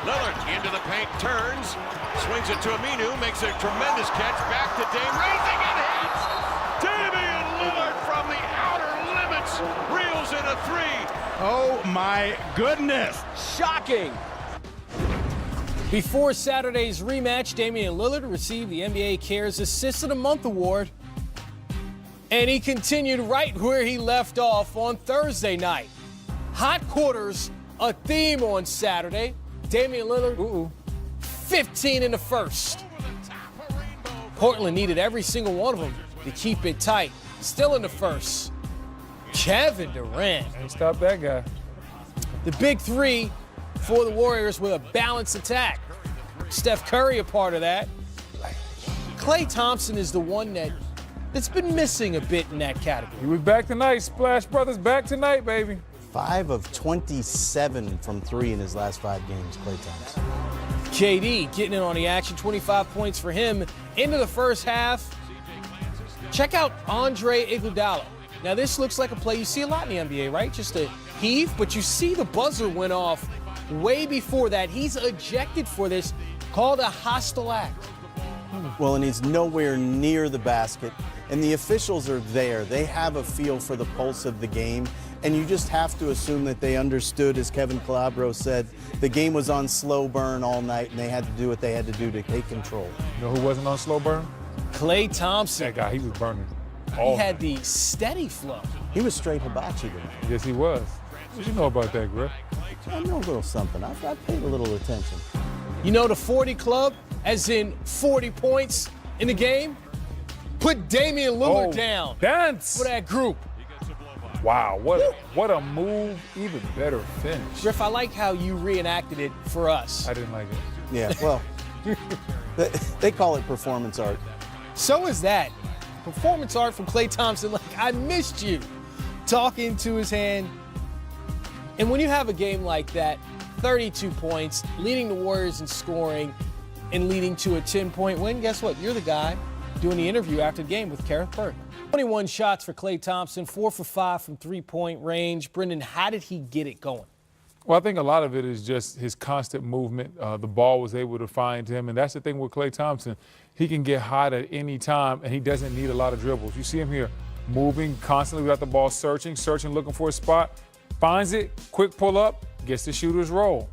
Lillard into the paint, turns, swings it to Aminu, makes a tremendous catch, back to Dame, raising and hits! Damian Lillard from the outer limits, reels in a three. Oh my goodness! Shocking! Before Saturday's rematch, Damian Lillard received the NBA Cares Assist of the Month award. And he continued right where he left off on Thursday night. Hot quarters, a theme on Saturday. Damian Lillard, 15 in the first. Portland needed every single one of them to keep it tight. Still in the first. Kevin Durant. Can't stop that guy. The big three for the Warriors with a balanced attack. Steph Curry a part of that. Klay Thompson is the one that's been missing a bit in that category. He was back tonight. Splash Brothers back tonight, baby. 5 of 27 from 3 in his last 5 games, Klay Thompson. KD getting in on the action, 25 points for him into the first half. Check out Andre Iguodala. Now this looks like a play you see a lot in the NBA, right? Just a heave, but you see the buzzer went off way before that. He's ejected for this, called a hostile act. Well, and he's nowhere near the basket, and the officials are there. They have a feel for the pulse of the game, and you just have to assume that they understood, as Kevin Calabro said, the game was on slow burn all night, and they had to do what they had to do to take control. You know who wasn't on slow burn? Klay Thompson. That guy, he was burning. He had the steady flow. He was straight hibachi tonight. Yes, he was. What you know about that, Griff? I know a little something. I've paid a little attention. You know the 40 club, as in 40 points in the game? Put Damian Lillard down Dance! for that group. Wow, what a move, even better finish. Griff, I like how you reenacted it for us. I didn't like it. Yeah, well, they call it performance art. So is that. Performance art from Klay Thompson. Like, I missed you. Talking to his hand. And when you have a game like that, 32 points, leading the Warriors in scoring, and leading to a 10-point win, guess what? You're the guy doing the interview after the game with Kareth Burke. 21 shots for Klay Thompson, 4 for 5 from three-point range. Brendan, how did he get it going? Well, I think a lot of it is just his constant movement. The ball was able to find him, and that's the thing with Klay Thompson. He can get hot at any time, and he doesn't need a lot of dribbles. You see him here moving constantly without the ball, searching, looking for a spot, finds it, quick pull up, gets the shooter's roll.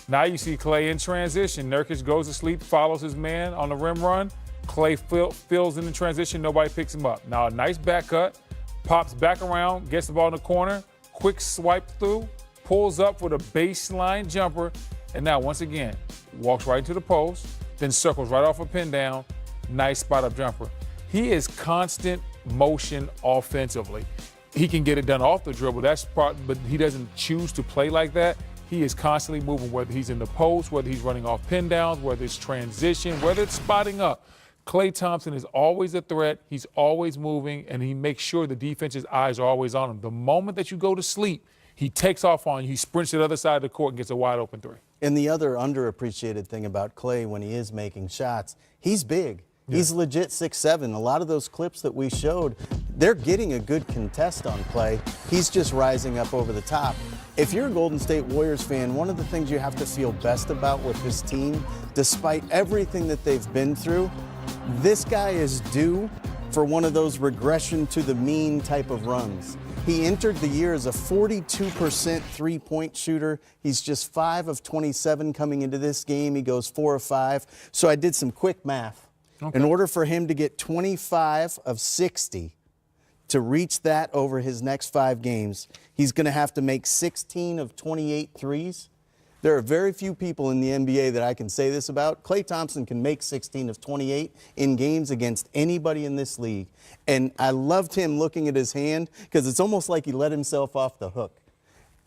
Now you see Klay in transition. Nurkic goes to sleep, follows his man on the rim run. Klay fills in the transition, nobody picks him up. Now a nice back cut, pops back around, gets the ball in the corner, quick swipe through, pulls up for the baseline jumper, and now once again, walks right into the post, then circles right off a pin down, nice spot up jumper. He is constant motion offensively. He can get it done off the dribble, but he doesn't choose to play like that. He is constantly moving, whether he's in the post, whether he's running off pin downs, whether it's transition, whether it's spotting up. Klay Thompson is always a threat. He's always moving, and he makes sure the defense's eyes are always on him. The moment that you go to sleep, he takes off on you. He sprints to the other side of the court and gets a wide open three. And the other underappreciated thing about Klay when he is making shots, he's big. Yeah. He's legit 6'7". A lot of those clips that we showed, they're getting a good contest on Klay. He's just rising up over the top. If you're a Golden State Warriors fan, one of the things you have to feel best about with this team, despite everything that they've been through, this guy is due for one of those regression to the mean type of runs. He entered the year as a 42% three-point shooter. He's just 5 of 27 coming into this game. He goes 4 of 5. So I did some quick math. Okay. In order for him to get 25 of 60 to reach that over his next 5 games, he's going to have to make 16 of 28 threes. There are very few people in the NBA that I can say this about. Klay Thompson can make 16 of 28 in games against anybody in this league. And I loved him looking at his hand because it's almost like he let himself off the hook.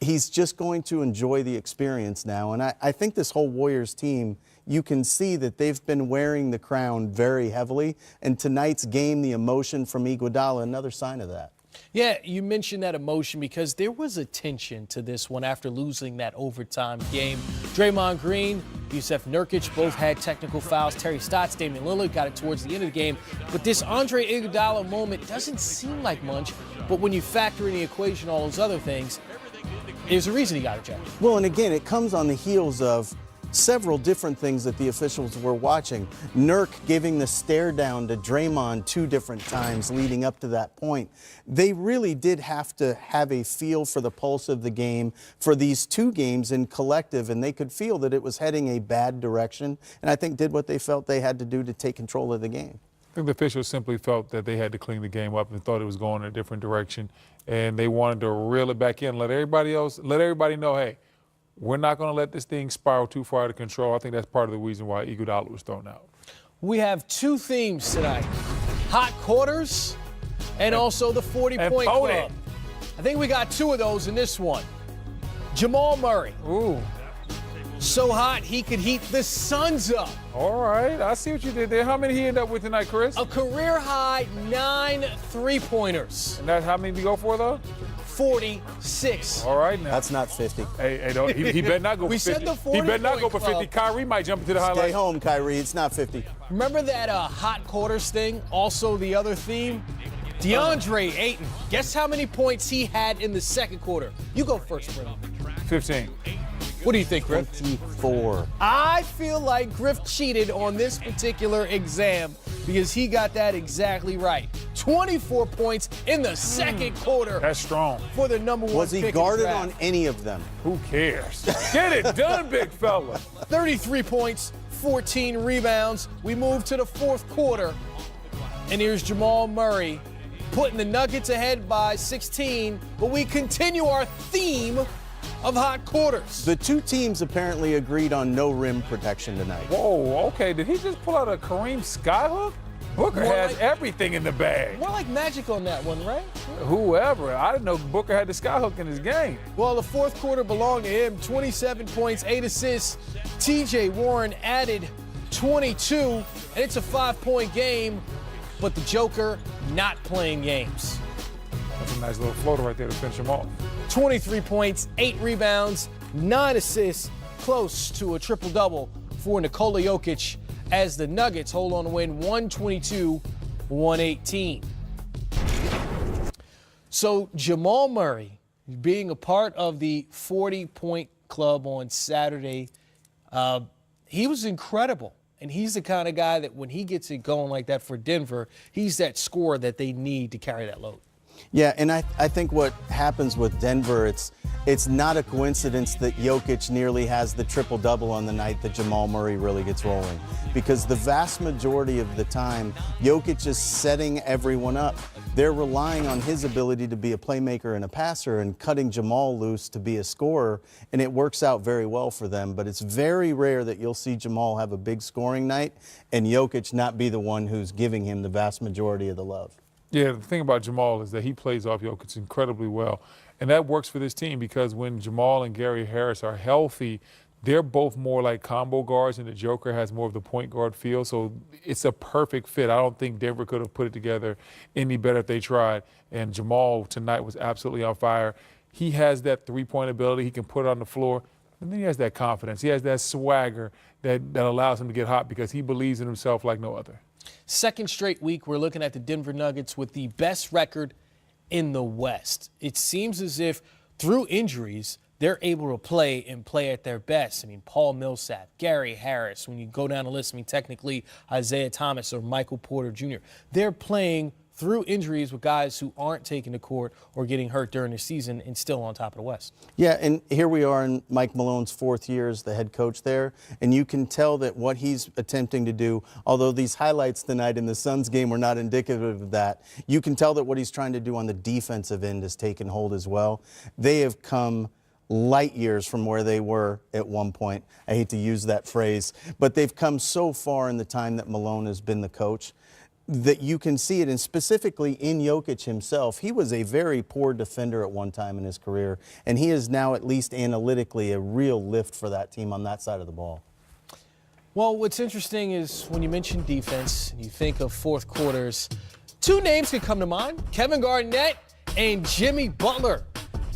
He's just going to enjoy the experience now. And I think this whole Warriors team, you can see that they've been wearing the crown very heavily. And tonight's game, the emotion from Iguodala, another sign of that. Yeah, you mentioned that emotion because there was a tension to this one after losing that overtime game. Draymond Green, Jusuf Nurkic both had technical fouls. Terry Stotts, Damian Lillard got it towards the end of the game. But this Andre Iguodala moment doesn't seem like much, but when you factor in the equation all those other things, there's a reason he got ejected. Well, and again, it comes on the heels of several different things that the officials were watching. Nurk giving the stare down to Draymond 2 different times leading up to that point. They really did have to have a feel for the pulse of the game for these 2 games in collective, and they could feel that it was heading a bad direction, and I think did what they felt they had to do to take control of the game. I think the officials simply felt that they had to clean the game up and thought it was going in a different direction, and they wanted to reel it back in, let everybody know, hey, we're not going to let this thing spiral too far out of control. I think that's part of the reason why Iguodala was thrown out. We have 2 themes tonight, hot quarters and also the 40-point club. I think we got 2 of those in this one. Jamal Murray. Ooh. So hot he could heat the Suns up. All right, I see what you did there. How many he ended up with tonight, Chris? A career high 9 3-pointers. And that's how many did he go for, though? 46. All right, now. That's not 50. Hey, don't, he better not go for 50. We said the 40 He better not go for club. 50. Kyrie might jump into the highlight. Stay home, Kyrie. It's not 50. Remember that hot quarters thing? Also the other theme? DeAndre Ayton. Guess how many points he had in the second quarter? You go first, Brennan. 15. What do you think, Griff? 24. I feel like Griff cheated on this particular exam because he got that exactly right. 24 points in the second quarter. That's strong. For the number 1 Was he pick guarded in the on draft. any of them? Who cares? Get it done, big fella. 33 points, 14 rebounds. We move to the fourth quarter, and here's Jamal Murray putting the Nuggets ahead by 16, but we continue our theme of hot quarters. The 2 teams apparently agreed on no rim protection tonight. Whoa, okay. Did he just pull out a Kareem skyhook? Booker More has like- everything in the bag. More like magic on that one, right? Whoever. I didn't know Booker had the skyhook in his game. Well, the fourth quarter belonged to him. 27 points, 8 assists. TJ Warren added 22, and it's a 5-point game, but the Joker not playing games. That's a nice little floater right there to finish him off. 23 points, 8 rebounds, 9 assists, close to a triple-double for Nikola Jokic as the Nuggets hold on to win 122-118. So Jamal Murray being a part of the 40-point club on Saturday, he was incredible. And he's the kind of guy that when he gets it going like that for Denver, he's that scorer that they need to carry that load. Yeah, and I think what happens with Denver, it's not a coincidence that Jokic nearly has the triple-double on the night that Jamal Murray really gets rolling. Because the vast majority of the time, Jokic is setting everyone up. They're relying on his ability to be a playmaker and a passer and cutting Jamal loose to be a scorer, and it works out very well for them. But it's very rare that you'll see Jamal have a big scoring night and Jokic not be the one who's giving him the vast majority of the love. Yeah, the thing about Jamal is that he plays off Jokic incredibly well. And that works for this team because when Jamal and Gary Harris are healthy, they're both more like combo guards, and the Joker has more of the point guard feel. So it's a perfect fit. I don't think Denver could have put it together any better if they tried. And Jamal tonight was absolutely on fire. He has that three-point ability. He can put it on the floor. And then he has that confidence. He has that swagger that allows him to get hot because he believes in himself like no other. Second straight week, we're looking at the Denver Nuggets with the best record in the West. It seems as if through injuries, they're able to play and play at their best. I mean, Paul Millsap, Gary Harris, when you go down the list, I mean, technically Isaiah Thomas or Michael Porter Jr. They're playing through injuries with guys who aren't taking the court or getting hurt during the season and still on top of the West. Yeah, and here we are in Mike Malone's 4th year as the head coach there, and you can tell that what he's attempting to do, although these highlights tonight in the Suns game were not indicative of that, you can tell that what he's trying to do on the defensive end has taken hold as well. They have come light years from where they were at one point. I hate to use that phrase, but they've come so far in the time that Malone has been the coach that you can see it, and specifically in Jokic himself. He was a very poor defender at one time in his career, and he is now, at least analytically, a real lift for that team on that side of the ball. Well, what's interesting is when you mention defense, you think of fourth quarters, 2 names could come to mind. Kevin Garnett and Jimmy Butler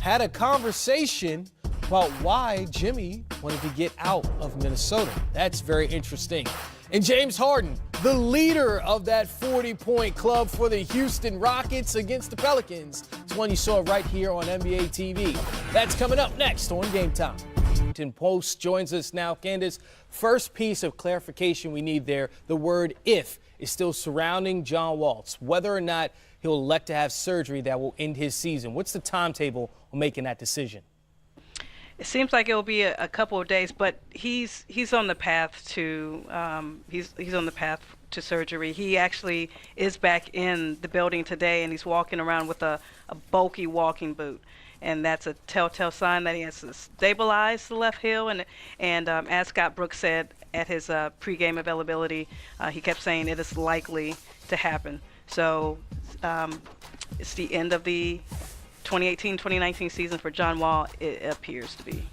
had a conversation about why Jimmy wanted to get out of Minnesota. That's very interesting. And James Harden, the leader of that 40-point club for the Houston Rockets against the Pelicans. It's one you saw right here on NBA TV. That's coming up next on Game Time. Post joins us now. Candace, first piece of clarification we need there, the word if is still surrounding John Wall, whether or not he'll elect to have surgery that will end his season. What's the timetable on making that decision? It seems like it'll be a couple of days, but he's on the path to he's on the path to surgery. He actually is back in the building today, and he's walking around with a bulky walking boot. And that's a telltale sign that he has to stabilize the left heel. And as Scott Brooks said at his pregame availability, he kept saying it is likely to happen. So it's the end of the 2018-2019 season for John Wall, it appears to be.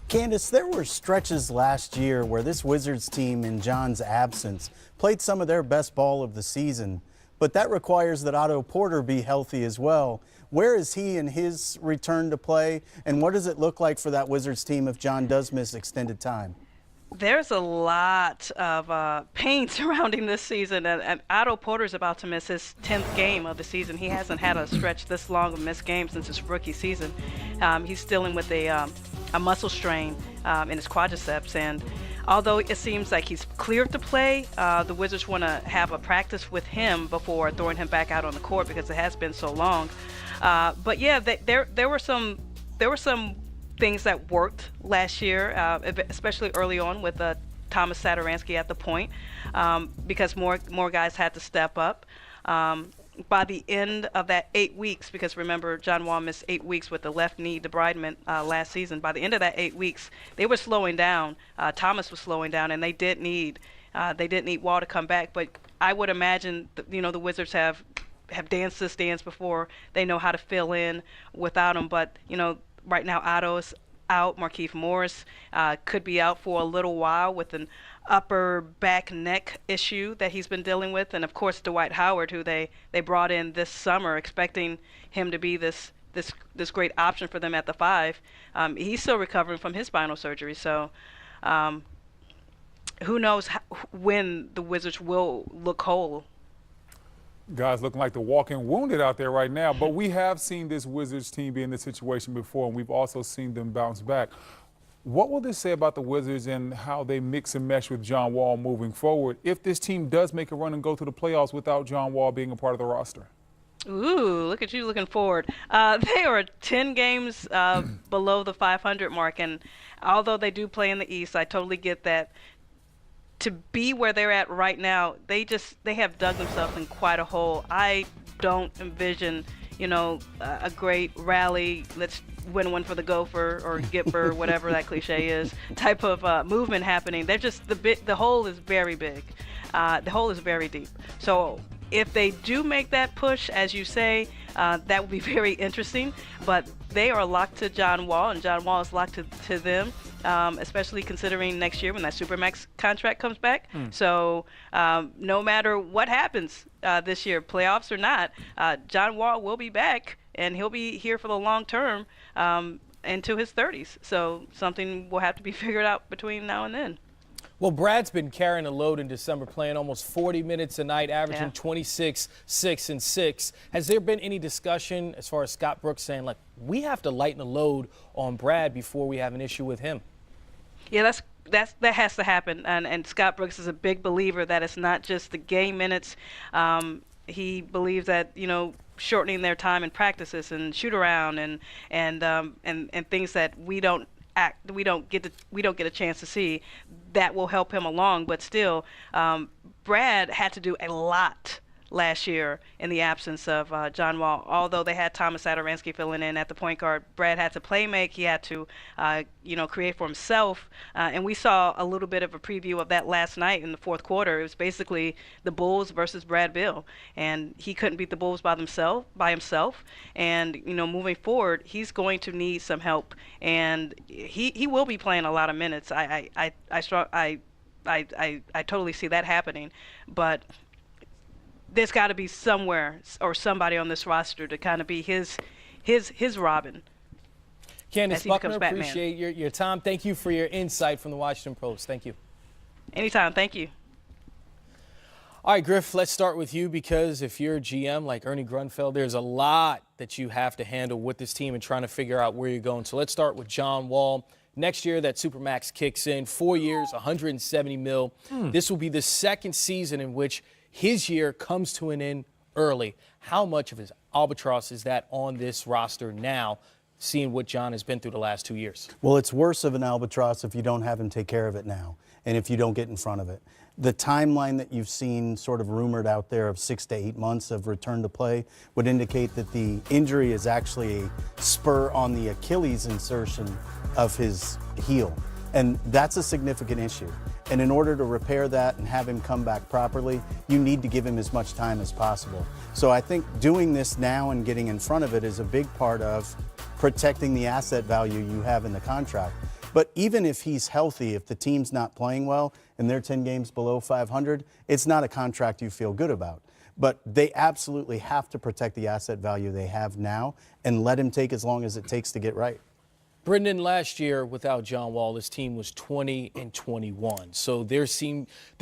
Candace, there were stretches last year where this Wizards team, in John's absence, played some of their best ball of the season. But that requires that Otto Porter be healthy as well. Where is he in his return to play, and what does it look like for that Wizards team if John does miss extended time? There's a lot of pain surrounding this season, and Otto Porter's about to miss his 10th game of the season. He hasn't had a stretch this long of missed games since his rookie season. He's dealing with a muscle strain in his quadriceps, and although it seems like he's cleared to play, the Wizards want to have a practice with him before throwing him back out on the court because it has been so long. But yeah, there were some things that worked last year, especially early on with Thomas Satoransky at the point, because more guys had to step up. By the end of that 8 weeks, because remember John Wall missed 8 weeks with the left knee debridement last season. By the end of that 8 weeks, they were slowing down. Thomas was slowing down, and they did need Wall to come back. But I would imagine the Wizards have danced this dance before. They know how to fill in without him. But right now Otto's out. Markieff Morris could be out for a little while with an upper back neck issue that he's been dealing with, and of course Dwight Howard, who they brought in this summer expecting him to be this great option for them at the 5. He's still recovering from his spinal surgery, so who knows when the Wizards will look whole. Guys looking like the walking wounded out there right now, but we have seen this Wizards team be in this situation before, and we've also seen them bounce back. What will this say about the Wizards and how they mix and mesh with John Wall moving forward if this team does make a run and go to the playoffs without John Wall being a part of the roster? Ooh, look at you looking forward. They are 10 games below the 500 mark, and although they do play in the East, I totally get that. To be where they're at right now, they have dug themselves in quite a hole. I don't envision, a great rally, let's win one for the Gopher or Gipper, whatever that cliche is, type of movement happening. They're just the hole is very big. The hole is very deep. So if they do make that push, as you say, that would be very interesting. But they are locked to John Wall, and John Wall is locked to them, especially considering next year when that Supermax contract comes back. So no matter what happens this year, playoffs or not, John Wall will be back, and he'll be here for the long term into his 30s. So something will have to be figured out between now and then. Well, Brad's been carrying a load in December, playing almost 40 minutes a night, averaging 26, 6, and 6. Has there been any discussion as far as Scott Brooks saying, like, we have to lighten the load on Brad before we have an issue with him? Yeah, that has to happen. And Scott Brooks is a big believer that it's not just the game minutes. He believes that, shortening their time in practices and shoot around and things that we don't get a chance to see, that will help him along. But still, Brad had to do a lot last year in the absence of John Wall. Although they had Thomas Satoransky filling in at the point guard, Brad had to play make. He had to, create for himself. And we saw a little bit of a preview of that last night in the fourth quarter. It was basically the Bulls versus Brad Beal, and he couldn't beat the Bulls by himself. And moving forward, he's going to need some help, and he will be playing a lot of minutes. I totally see that happening, but there's got to be somewhere or somebody on this roster to kind of be his Robin. Candace Buckner, appreciate your time. Thank you for your insight from the Washington Post. Thank you. Anytime. Thank you. All right, Griff, let's start with you, because if you're a GM like Ernie Grunfeld, there's a lot that you have to handle with this team and trying to figure out where you're going. So let's start with John Wall. Next year, that Supermax kicks in. 4 years, $170 million. This will be the second season in which his year comes to an end early. How much of his albatross is that on this roster now, seeing what John has been through the last 2 years? Well, it's worse of an albatross if you don't have him take care of it now and if you don't get in front of it. The timeline that you've seen sort of rumored out there of 6 to 8 months of return to play would indicate that the injury is actually a spur on the Achilles insertion of his heel. And that's a significant issue. And in order to repair that and have him come back properly, you need to give him as much time as possible. So I think doing this now and getting in front of it is a big part of protecting the asset value you have in the contract. But even if he's healthy, if the team's not playing well and they're 10 games below 500, it's not a contract you feel good about. But they absolutely have to protect the asset value they have now and let him take as long as it takes to get right. Brendan, last year without John Wall, this team was 20-21. So there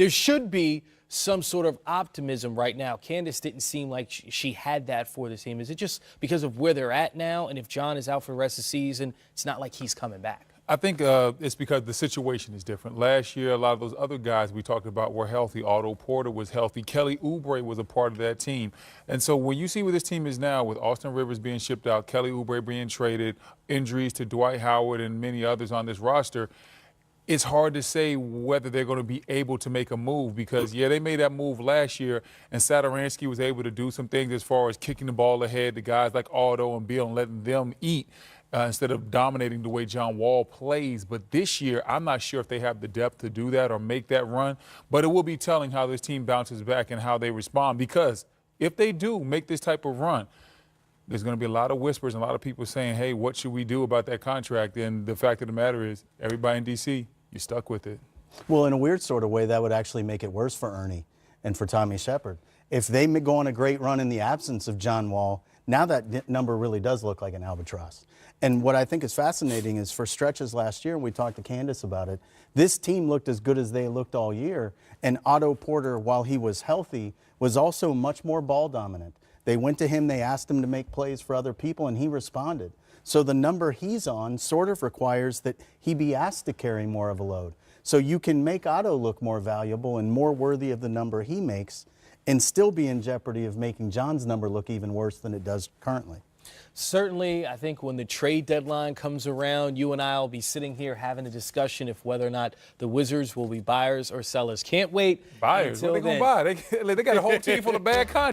should be some sort of optimism right now. Candace didn't seem like she had that for the team. Is it just because of where they're at now? And if John is out for the rest of the season, it's not like he's coming back. I think it's because the situation is different. Last year, a lot of those other guys we talked about were healthy. Otto Porter was healthy. Kelly Oubre was a part of that team. And so when you see where this team is now, with Austin Rivers being shipped out, Kelly Oubre being traded, injuries to Dwight Howard and many others on this roster, it's hard to say whether they're going to be able to make a move because, yeah, they made that move last year, and Satoransky was able to do some things as far as kicking the ball ahead to guys like Otto and Beal and letting them eat. Instead of dominating the way John Wall plays. But this year, I'm not sure if they have the depth to do that or make that run. But it will be telling how this team bounces back and how they respond. Because if they do make this type of run, there's going to be a lot of whispers and a lot of people saying, hey, what should we do about that contract? And the fact of the matter is, everybody in D.C., you're stuck with it. Well, in a weird sort of way, that would actually make it worse for Ernie and for Tommy Shepard. If they go on a great run in the absence of John Wall, now that number really does look like an albatross. And what I think is fascinating is for stretches last year, and we talked to Candace about it, this team looked as good as they looked all year. And Otto Porter, while he was healthy, was also much more ball dominant. They went to him, they asked him to make plays for other people, and he responded. So the number he's on sort of requires that he be asked to carry more of a load. So you can make Otto look more valuable and more worthy of the number he makes and still be in jeopardy of making John's number look even worse than it does currently. Certainly, I think when the trade deadline comes around, you and I will be sitting here having a discussion if whether or not the Wizards will be buyers or sellers. Can't wait. Buyers? What are they going to buy? They got a whole team full of bad contracts.